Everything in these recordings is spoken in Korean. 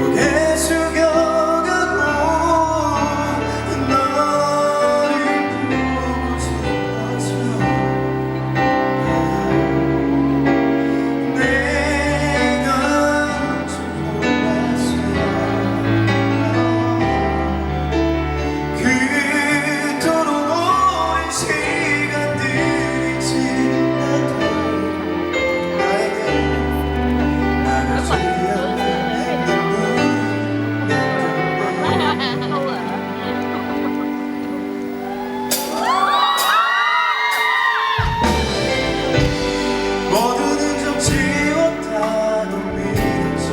고개 숙여가고 너를 보고 싶어서 내가 좀 몰랐어요. 그토록 오랜 시간들이 지나도 나에게 나가지 않는 모든 흔적 지웠다고 믿었지.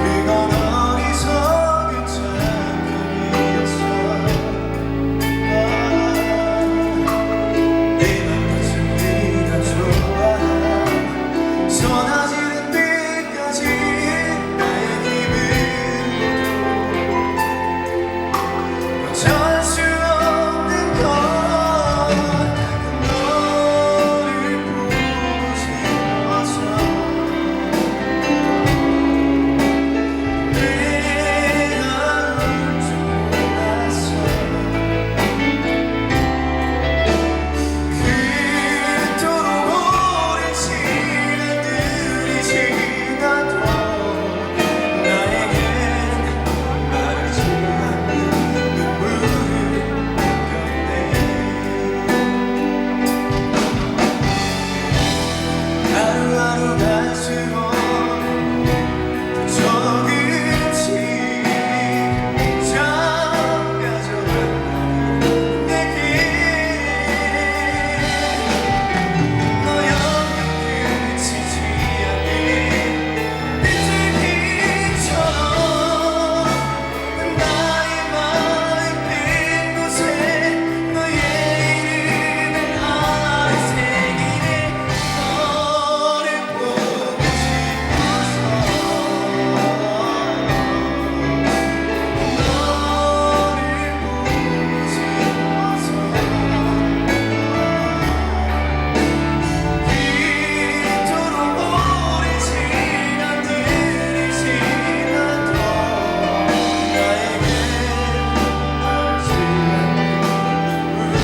그건 어리석은 착각이었어. 네 맘까지 네가 좋아. 쏟아지는 빛까지 나의 힘을 어쩔 수 없는 건 너를 보고 싶어서 내가 울 줄 몰랐어. 그토록 오랜 시간들이 지나도 나에겐 마르지 않는 눈물을 남겼네. 하루하루 갈수록 조금씩 작아져가는 내게 너 영영 그치지 않는 비둘기처럼 나의 마음 빈 곳에 너의 이름을 아래 새기네. 너를 보고 싶어서 그토록 오랜 시간들이 지나도 나에게 마르지 않는 눈물을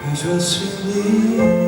해줬으니